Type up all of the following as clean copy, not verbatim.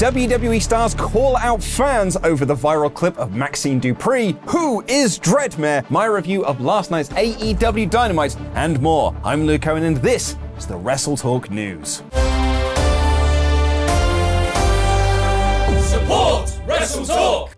WWE Stars call out fans over the viral clip of Maxine Dupree, who is Dreadmare, my review of last night's AEW Dynamite, and more. I'm Luke Owen, and this is the WrestleTalk News. Support WrestleTalk!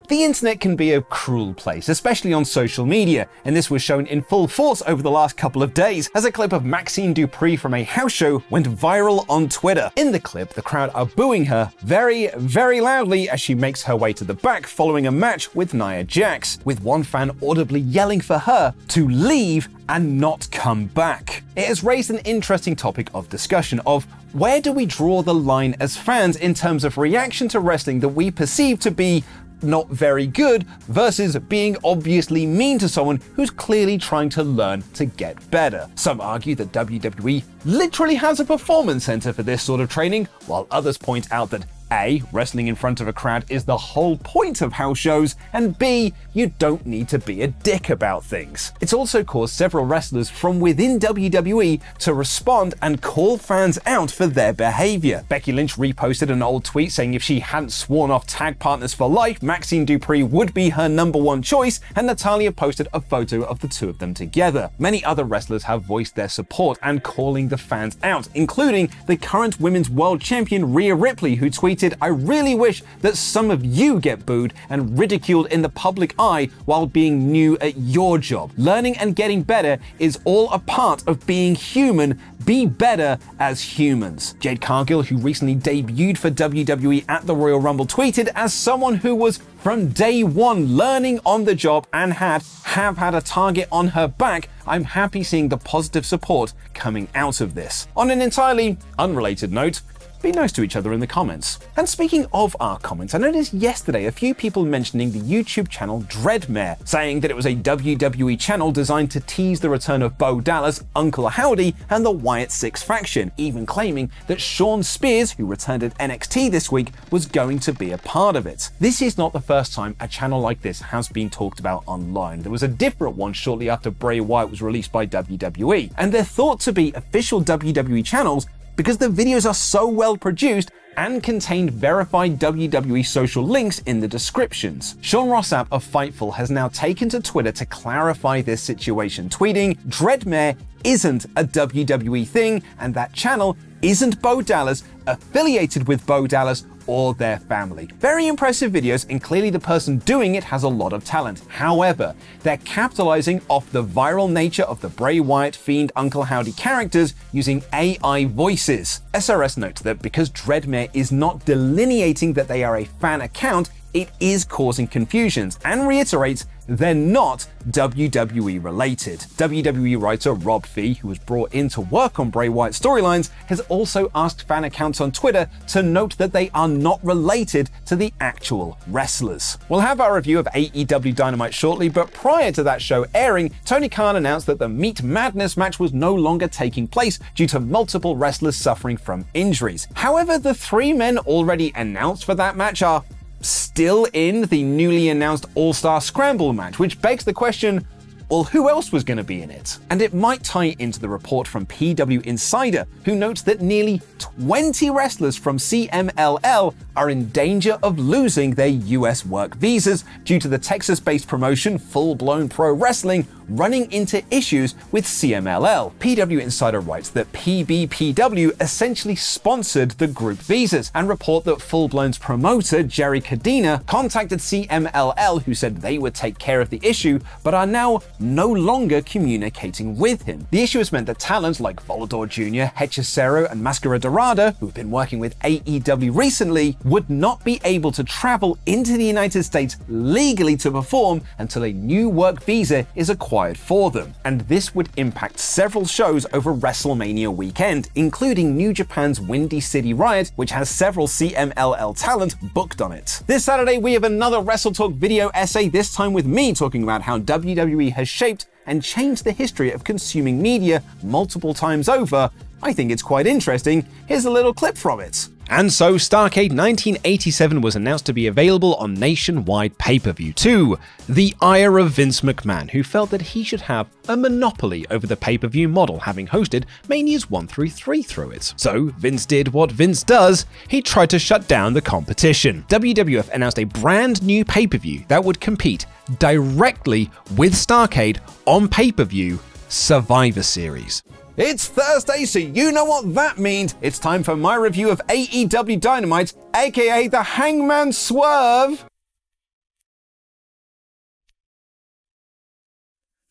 The internet can be a cruel place, especially on social media, and this was shown in full force over the last couple of days as a clip of Maxine Dupree from a house show went viral on Twitter. In the clip, the crowd are booing her very, very loudly as she makes her way to the back following a match with Nia Jax, with one fan audibly yelling for her to leave and not come back. It has raised an interesting topic of discussion of where do we draw the line as fans in terms of reaction to wrestling that we perceive to be not very good versus being obviously mean to someone who's clearly trying to learn to get better. Some argue that WWE literally has a performance center for this sort of training, while others point out that A, wrestling in front of a crowd is the whole point of house shows, and B, you don't need to be a dick about things. It's also caused several wrestlers from within WWE to respond and call fans out for their behavior. Becky Lynch reposted an old tweet saying if she hadn't sworn off tag partners for life, Maxine Dupree would be her #1 choice, and Natalya posted a photo of the two of them together. Many other wrestlers have voiced their support and calling the fans out, including the current Women's World Champion Rhea Ripley, who tweeted, "I really wish that some of you get booed and ridiculed in the public eye while being new at your job. Learning and getting better is all a part of being human. Be better as humans." Jade Cargill, who recently debuted for WWE at the Royal Rumble, tweeted, "As someone who was from day one learning on the job and have had a target on her back, I'm happy seeing the positive support coming out of this." On an entirely unrelated note, be nice to each other in the comments. And speaking of our comments, I noticed yesterday a few people mentioning the YouTube channel Dreadmare, saying that it was a WWE channel designed to tease the return of Bo Dallas, Uncle Howdy, and the Wyatt Six faction, even claiming that Shawn Spears, who returned at NXT this week, was going to be a part of it. This is not the first time a channel like this has been talked about online. There was a different one shortly after Bray Wyatt was released by WWE, and they're thought to be official WWE channels because the videos are so well produced and contained verified WWE social links in the descriptions. Sean Rossap of Fightful has now taken to Twitter to clarify this situation, tweeting, "Dreadmare isn't a WWE thing, and that channel isn't Bo Dallas, affiliated with Bo Dallas, or their family." Very impressive videos, and clearly the person doing it has a lot of talent. However, they're capitalizing off the viral nature of the Bray Wyatt, Fiend, Uncle Howdy characters using AI voices. SRS notes that because Dreadmare is not delineating that they are a fan account, it is causing confusions, and reiterates they're not WWE related. WWE writer Rob Fee, who was brought in to work on Bray Wyatt storylines, has also asked fan accounts on Twitter to note that they are not related to the actual wrestlers. We'll have our review of AEW Dynamite shortly, but prior to that show airing, Tony Khan announced that the Meat Madness match was no longer taking place due to multiple wrestlers suffering from injuries. However, the 3 men already announced for that match are still in the newly announced All-Star Scramble match, which begs the question, well, who else was going to be in it? And it might tie into the report from PW Insider, who notes that nearly 20 wrestlers from CMLL are in danger of losing their US work visas due to the Texas-based promotion Full Blown Pro Wrestling running into issues with CMLL. PW Insider writes that PBPW essentially sponsored the group visas, and report that Full Blown's promoter Jerry Cadena contacted CMLL, who said they would take care of the issue, but are now no longer communicating with him. The issue has meant that talent like Volador Jr., Hechicero, and Mascara Dorada, who have been working with AEW recently, would not be able to travel into the United States legally to perform until a new work visa is acquired for them. And this would impact several shows over WrestleMania weekend, including New Japan's Windy City Riot, which has several CMLL talent booked on it. This Saturday, we have another WrestleTalk video essay, this time with me talking about how WWE has shaped and changed the history of consuming media multiple times over, I think it's quite interesting. Here's a little clip from it. And so Starrcade 1987 was announced to be available on nationwide pay-per-view to the ire of Vince McMahon, who felt that he should have a monopoly over the pay-per-view model, having hosted Manias 1 through 3 through it. So Vince did what Vince does, he tried to shut down the competition. WWF announced a brand new pay-per-view that would compete directly with Starrcade on pay-per-view, Survivor Series. It's Thursday, so you know what that means. It's time for my review of AEW Dynamite, aka the Hangman Swerve.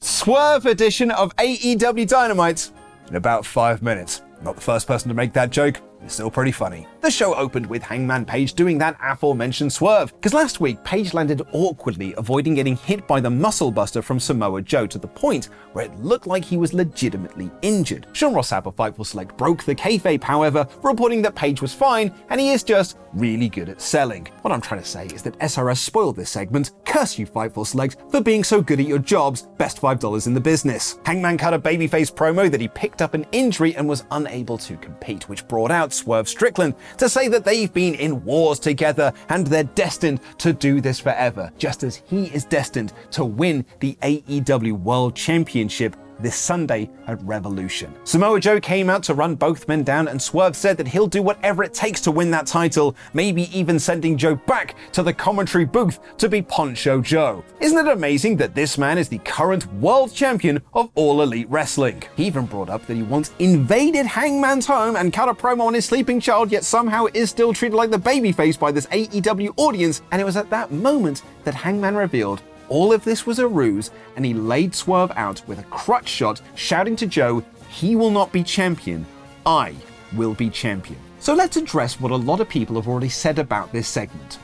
Swerve edition of AEW Dynamite in about 5 minutes. Not the first person to make that joke. It's still pretty funny. The show opened with Hangman Page doing that aforementioned swerve, because last week Page landed awkwardly, avoiding getting hit by the muscle buster from Samoa Joe to the point where it looked like he was legitimately injured. Sean Ross Sapp of Fightful Select broke the kayfabe, however, reporting that Page was fine and he is just really good at selling. What I'm trying to say is that SRS spoiled this segment. Curse you, Fightful Select, for being so good at your jobs. Best $5 in the business. Hangman cut a babyface promo that he picked up an injury and was unable to compete, which brought out Swerve Strickland to say that they've been in wars together and they're destined to do this forever, just as he is destined to win the AEW World Championship this Sunday at Revolution. Samoa Joe came out to run both men down, and Swerve said that he'll do whatever it takes to win that title, maybe even sending Joe back to the commentary booth to be Poncho Joe. Isn't it amazing that this man is the current world champion of All Elite Wrestling? He even brought up that he once invaded Hangman's home and cut a promo on his sleeping child, yet somehow is still treated like the babyface by this AEW audience, and it was at that moment that Hangman revealed all of this was a ruse, and he laid Swerve out with a crutch shot, shouting to Joe, "He will not be champion, I will be champion." So let's address what a lot of people have already said about this segment.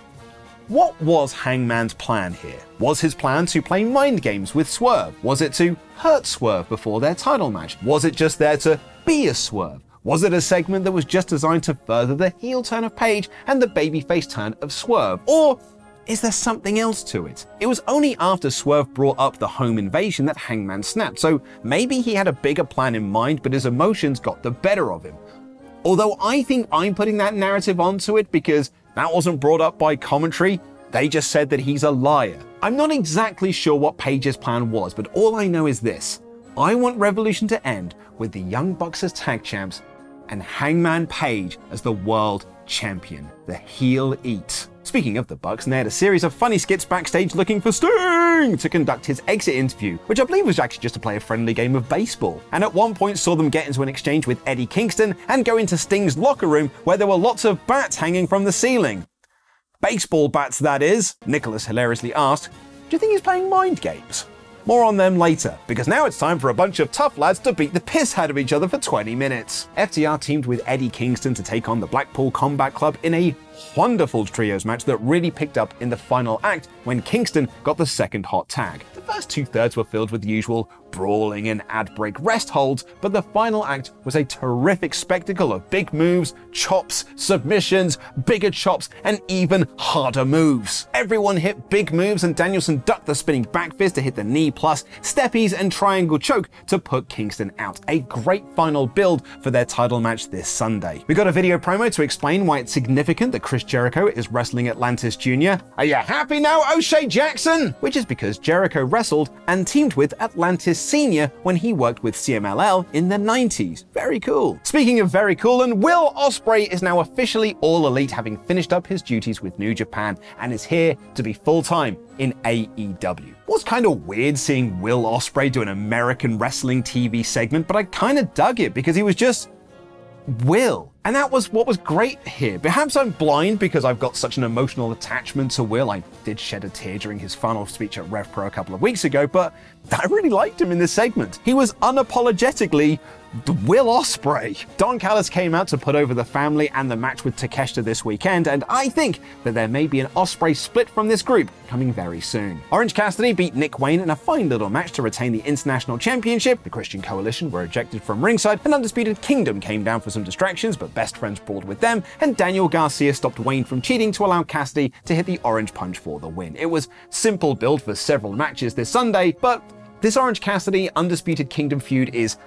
What was Hangman's plan here? Was his plan to play mind games with Swerve? Was it to hurt Swerve before their title match? Was it just there to be a Swerve? Was it a segment that was just designed to further the heel turn of Page and the babyface turn of Swerve? Or is there something else to it? It was only after Swerve brought up the home invasion that Hangman snapped, so maybe he had a bigger plan in mind, but his emotions got the better of him. Although I think I'm putting that narrative onto it because that wasn't brought up by commentary. They just said that he's a liar. I'm not exactly sure what Page's plan was, but all I know is this. I want Revolution to end with the Young Bucks as tag champs and Hangman Page as the world champion. The heel eat. Speaking of the Bucks, they had a series of funny skits backstage looking for Sting to conduct his exit interview, which I believe was actually just to play a friendly game of baseball. And at one point saw them get into an exchange with Eddie Kingston and go into Sting's locker room where there were lots of bats hanging from the ceiling. Baseball bats, that is. Nicholas hilariously asked, "Do you think he's playing mind games?" More on them later, because now it's time for a bunch of tough lads to beat the piss out of each other for 20 minutes. FTR teamed with Eddie Kingston to take on the Blackpool Combat Club in a wonderful trios match that really picked up in the final act when Kingston got the second hot tag. The first 2/3 were filled with the usual brawling and ad-break rest holds, but the final act was a terrific spectacle of big moves, chops, submissions, bigger chops, and even harder moves. Everyone hit big moves, and Danielson ducked the spinning back fist to hit the knee plus steppies and triangle choke to put Kingston out. A great final build for their title match this Sunday. We got a video promo to explain why it's significant that Chris Jericho is wrestling Atlantis Jr. Are you happy now, O'Shea Jackson? Which is because Jericho wrestled and teamed with Atlantis Sr. when he worked with CMLL in the 90s. Very cool. Speaking of very cool, and Will Ospreay is now officially All Elite, having finished up his duties with New Japan and is here to be full-time in AEW. It was kind of weird seeing Will Ospreay do an American wrestling TV segment, but I kind of dug it because he was just Will. And that was what was great here. Perhaps I'm blind because I've got such an emotional attachment to Will. I did shed a tear during his final speech at Rev Pro a couple of weeks ago, but I really liked him in this segment. He was unapologetically Will Ospreay. Don Callis came out to put over the family and the match with Takeshita this weekend, and I think that there may be an Ospreay split from this group coming very soon. Orange Cassidy beat Nick Wayne in a fine little match to retain the International Championship. The Christian Coalition were ejected from ringside, and Undisputed Kingdom came down for some distractions, but Best Friends brawled with them, and Daniel Garcia stopped Wayne from cheating to allow Cassidy to hit the Orange Punch for the win. It was simple build for several matches this Sunday, but this Orange Cassidy Undisputed Kingdom feud is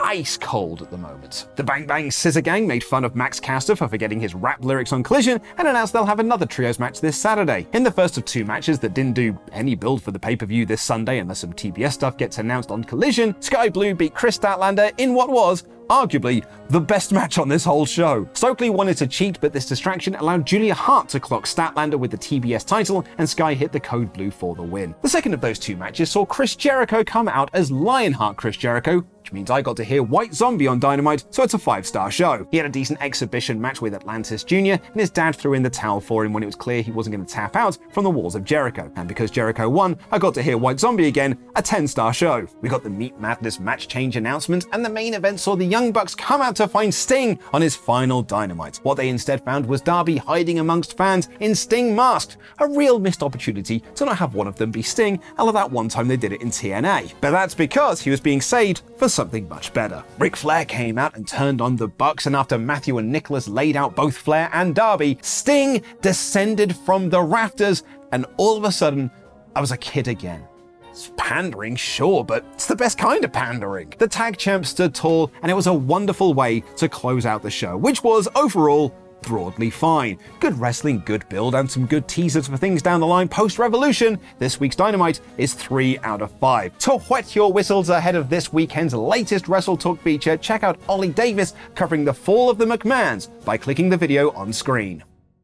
ice cold at the moment. The Bang Bang Scissor Gang made fun of Max Caster for forgetting his rap lyrics on Collision and announced they'll have another trios match this Saturday. In the first of two matches that didn't do any build for the pay-per-view this Sunday unless some TBS stuff gets announced on Collision, Sky Blue beat Chris Statlander in what was arguably the best match on this whole show. Stokely wanted to cheat, but this distraction allowed Julia Hart to clock Statlander with the TBS title, and Sky hit the code blue for the win. The second of those two matches saw Chris Jericho come out as Lionheart Chris Jericho, which means I got to hear White Zombie on Dynamite, so it's a 5-star show. He had a decent exhibition match with Atlantis Jr., and his dad threw in the towel for him when it was clear he wasn't going to tap out from the walls of Jericho. And because Jericho won, I got to hear White Zombie again, a 10-star show. We got the Meat Madness match change announcement, and the main event saw the Young Bucks come out to find Sting on his final Dynamite. What they instead found was Darby hiding amongst fans in Sting masked, a real missed opportunity to not have one of them be Sting, a la that one time they did it in TNA. But that's because he was being saved for something much better. Ric Flair came out and turned on the Bucks, and after Matthew and Nicholas laid out both Flair and Darby, Sting descended from the rafters, and all of a sudden, I was a kid again. It's pandering, sure, but it's the best kind of pandering. The tag champs stood tall, and it was a wonderful way to close out the show, which was overall broadly fine. Good wrestling, good build, and some good teasers for things down the line post-Revolution. This week's Dynamite is 3 out of 5. To whet your whistles ahead of this weekend's latest WrestleTalk feature, check out Ollie Davis covering the fall of the McMahons by clicking the video on screen.